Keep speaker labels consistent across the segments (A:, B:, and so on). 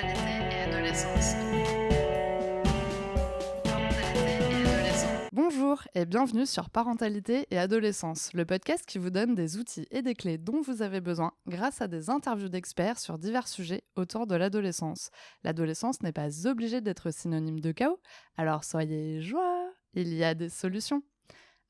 A: Parentalité et adolescence. Parentalité et adolescence. Bonjour et bienvenue sur Parentalité et adolescence, le podcast qui vous donne des outils et des clés dont vous avez besoin grâce à des interviews d'experts sur divers sujets autour de l'adolescence. L'adolescence n'est pas obligée d'être synonyme de chaos, alors soyez joie, il y a des solutions.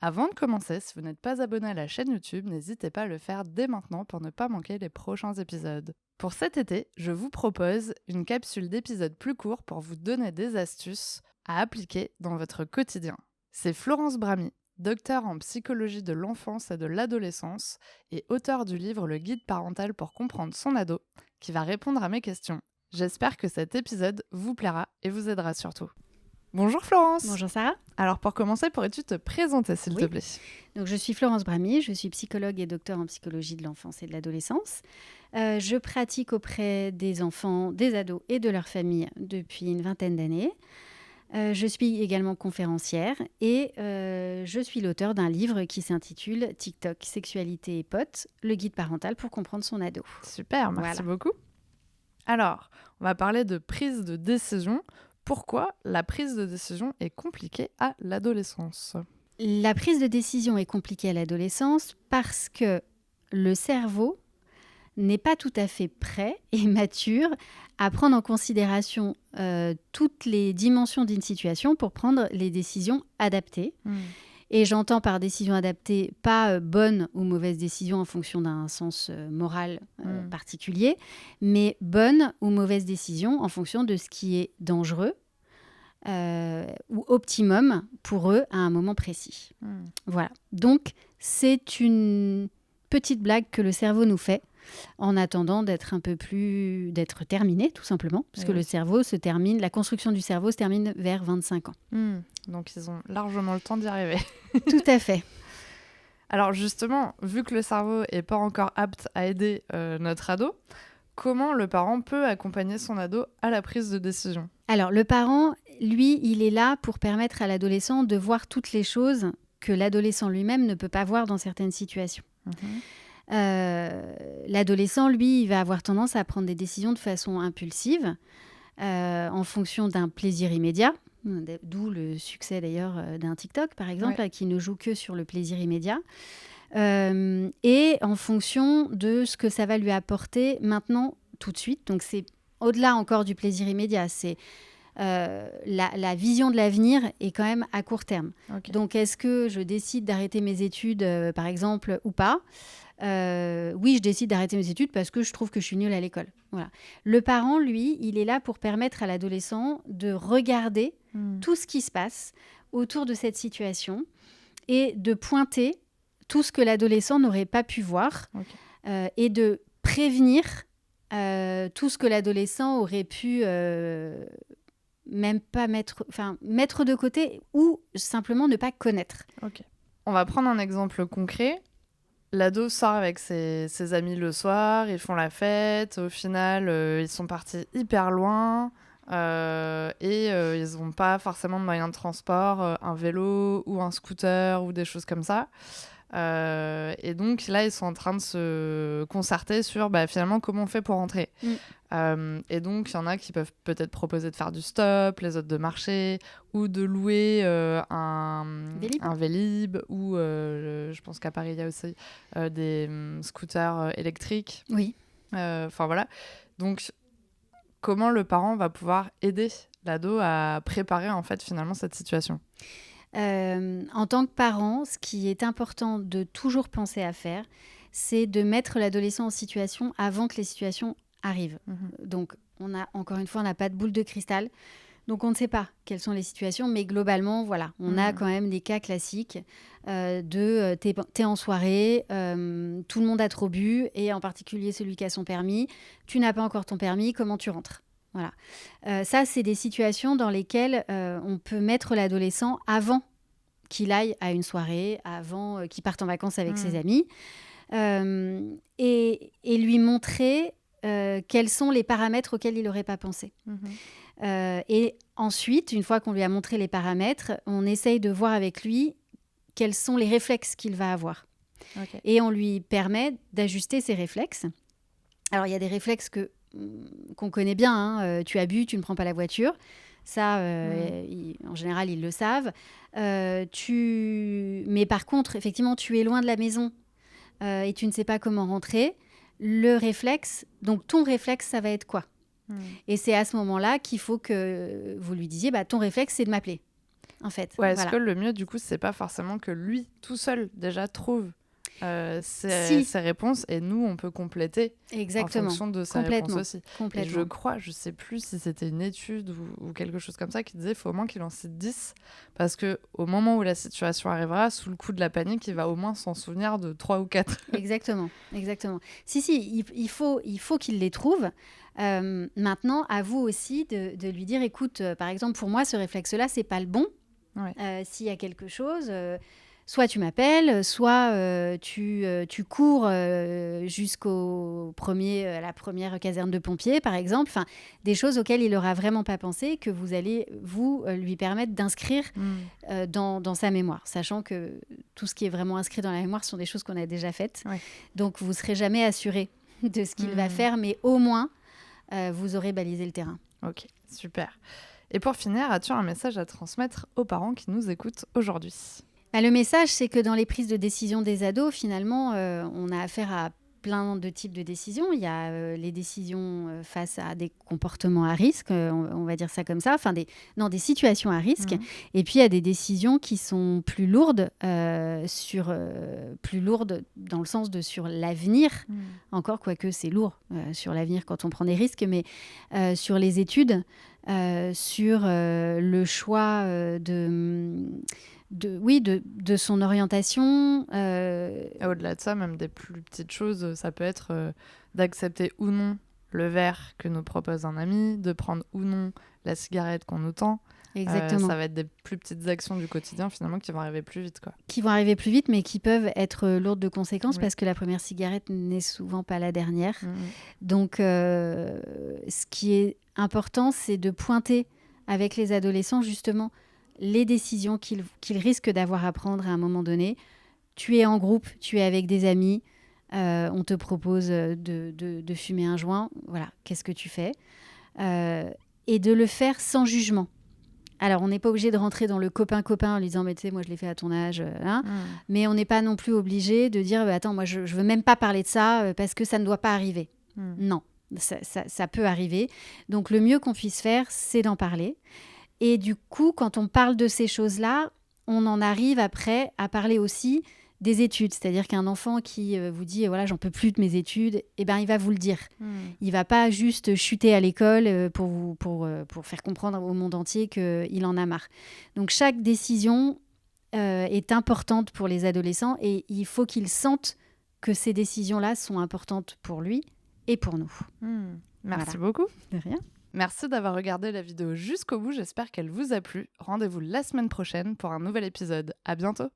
A: Avant de commencer, si vous n'êtes pas abonné à la chaîne YouTube, n'hésitez pas à le faire dès maintenant pour ne pas manquer les prochains épisodes. Pour cet été, je vous propose une capsule d'épisodes plus courts pour vous donner des astuces à appliquer dans votre quotidien. C'est Florence Bramy, docteure en psychologie de l'enfance et de l'adolescence et auteure du livre Le guide parental pour comprendre son ado, qui va répondre à mes questions. J'espère que cet épisode vous plaira et vous aidera surtout. Bonjour Florence.
B: Bonjour Sarah.
A: Alors pour commencer, pourrais-tu te présenter s'il te plaît ?
B: Donc je suis Florence Bramy, je suis psychologue et docteur en psychologie de l'enfance et de l'adolescence. Je pratique auprès des enfants, des ados et de leurs familles depuis une vingtaine d'années. Je suis également conférencière et je suis l'auteur d'un livre qui s'intitule TikTok, sexualité et potes, le guide parental pour comprendre son ado.
A: Super, merci beaucoup. Alors, on va parler de prise de décision. Pourquoi la prise de décision est compliquée à l'adolescence ?
B: La prise de décision est compliquée à l'adolescence parce que le cerveau n'est pas tout à fait prêt et mature à prendre en considération toutes les dimensions d'une situation pour prendre les décisions adaptées. Et j'entends par décision adaptée, pas bonne ou mauvaise décision en fonction d'un sens moral particulier, mais bonne ou mauvaise décision en fonction de ce qui est dangereux ou optimum pour eux à un moment précis. Voilà. Donc, c'est une petite blague que le cerveau nous fait en attendant d'être terminé, tout simplement, parce que le cerveau se termine, la construction du cerveau se termine vers 25 ans.
A: Donc, ils ont largement le temps d'y arriver.
B: Tout à fait.
A: Alors justement, vu que le cerveau n'est pas encore apte à aider notre ado, comment le parent peut accompagner son ado à la prise de décision ?
B: Alors, le parent, lui, il est là pour permettre à l'adolescent de voir toutes les choses que l'adolescent lui-même ne peut pas voir dans certaines situations. L'adolescent, lui, il va avoir tendance à prendre des décisions de façon impulsive, en fonction d'un plaisir immédiat, d'où le succès d'ailleurs d'un TikTok, par exemple, qui ne joue que sur le plaisir immédiat, et en fonction de ce que ça va lui apporter maintenant, tout de suite. Donc c'est au-delà encore du plaisir immédiat, c'est la vision de l'avenir est quand même à court terme. Donc est-ce que je décide d'arrêter mes études, par exemple, ou pas ? Oui, je décide d'arrêter mes études parce que je trouve que je suis nulle à l'école. Voilà. Le parent, lui, il est là pour permettre à l'adolescent de regarder tout ce qui se passe autour de cette situation et de pointer tout ce que l'adolescent n'aurait pas pu voir et de prévenir tout ce que l'adolescent aurait pu même pas mettre de côté ou simplement ne pas connaître.
A: On va prendre un exemple concret. L'ado sort avec ses amis le soir, ils font la fête, au final ils sont partis hyper loin et ils n'ont pas forcément de moyen de transport, un vélo ou un scooter ou des choses comme ça. Et donc là ils sont en train de se concerter sur finalement comment on fait pour rentrer. Et donc il y en a qui peuvent peut-être proposer de faire du stop, les autres de marcher ou de louer un Vélib ou je pense qu'à Paris il y a aussi des scooters électriques. Enfin voilà. Donc comment le parent va pouvoir aider l'ado à préparer en fait finalement cette situation ?
B: En tant que parent, ce qui est important de toujours penser à faire, c'est de mettre l'adolescent en situation avant que les situations arrivent. Donc, encore une fois, on n'a pas de boule de cristal. Donc, on ne sait pas quelles sont les situations. Mais globalement, voilà, on a quand même des cas classiques t'es en soirée, tout le monde a trop bu, et en particulier celui qui a son permis. Tu n'as pas encore ton permis, comment tu rentres ? Voilà. Ça, c'est des situations dans lesquelles on peut mettre l'adolescent avant qu'il aille à une soirée, avant qu'il parte en vacances avec ses amis, et lui montrer quels sont les paramètres auxquels il n'aurait pas pensé. Et ensuite, une fois qu'on lui a montré les paramètres, on essaye de voir avec lui quels sont les réflexes qu'il va avoir. Et on lui permet d'ajuster ses réflexes. Alors, il y a des réflexes que qu'on connaît bien. Tu as bu, tu ne prends pas la voiture. Ça, en général, ils le savent. Mais par contre, effectivement, tu es loin de la maison et tu ne sais pas comment rentrer. Le réflexe, donc ton réflexe, ça va être quoi ? Et c'est à ce moment-là qu'il faut que vous lui disiez, ton réflexe, c'est de m'appeler, en fait.
A: Ouais, est-ce que le mieux, du coup, c'est pas forcément que lui, tout seul, déjà trouve ses réponses et nous, on peut compléter en fonction de sa réponse aussi. Et je crois, je sais plus si c'était une étude ou quelque chose comme ça qui disait qu'il faut au moins qu'il en cite 10 parce qu'au moment où la situation arrivera, sous le coup de la panique, il va au moins s'en souvenir de 3 ou 4.
B: Exactement. Si, il faut qu'il les trouve. Maintenant, à vous aussi de lui dire, écoute, par exemple, pour moi, ce réflexe-là, c'est pas le bon. Ouais. S'il y a quelque chose, soit tu m'appelles, soit tu cours jusqu'au la première caserne de pompiers, par exemple. Enfin, des choses auxquelles il n'aura vraiment pas pensé, que vous allez, lui permettre d'inscrire dans sa mémoire. Sachant que tout ce qui est vraiment inscrit dans la mémoire sont des choses qu'on a déjà faites. Ouais. Donc, vous ne serez jamais assuré de ce qu'il va faire, mais au moins, vous aurez balisé le terrain.
A: Ok, super. Et pour finir, as-tu un message à transmettre aux parents qui nous écoutent aujourd'hui ?
B: Le message, c'est que dans les prises de décision des ados, finalement, on a affaire à plein de types de décisions. Il y a les décisions face à des comportements à risque, on va dire ça comme ça, des situations à risque. Et puis, il y a des décisions qui sont plus lourdes, plus lourdes dans le sens de sur l'avenir. Encore, quoique c'est lourd sur l'avenir quand on prend des risques, mais sur les études, sur le choix de son orientation.
A: Et au-delà de ça, même des plus petites choses, ça peut être d'accepter ou non le verre que nous propose un ami, de prendre ou non la cigarette qu'on nous tend.
B: Exactement.
A: Ça va être des plus petites actions du quotidien finalement qui vont arriver plus vite, quoi.
B: Qui vont arriver plus vite, mais qui peuvent être lourdes de conséquences parce que la première cigarette n'est souvent pas la dernière. Donc, ce qui est important, c'est de pointer avec les adolescents justement les décisions qu'ils risquent d'avoir à prendre à un moment donné. Tu es en groupe, tu es avec des amis, on te propose de fumer un joint. Voilà, qu'est-ce que tu fais ? Et de le faire sans jugement. Alors, on n'est pas obligé de rentrer dans le copain-copain en lui disant « mais tu sais, moi, je l'ai fait à ton âge. » Mais on n'est pas non plus obligé de dire « attends, moi, je ne veux même pas parler de ça parce que ça ne doit pas arriver. » Non, ça peut arriver. Donc, le mieux qu'on puisse faire, c'est d'en parler. Et du coup, quand on parle de ces choses-là, on en arrive après à parler aussi des études. C'est-à-dire qu'un enfant qui vous dit « voilà, j'en peux plus de mes études », il va vous le dire. Il ne va pas juste chuter à l'école pour faire comprendre au monde entier qu'il en a marre. Donc, chaque décision est importante pour les adolescents et il faut qu'ils sentent que ces décisions-là sont importantes pour lui et pour nous.
A: Merci beaucoup.
B: De rien.
A: Merci d'avoir regardé la vidéo jusqu'au bout, j'espère qu'elle vous a plu. Rendez-vous la semaine prochaine pour un nouvel épisode. À bientôt.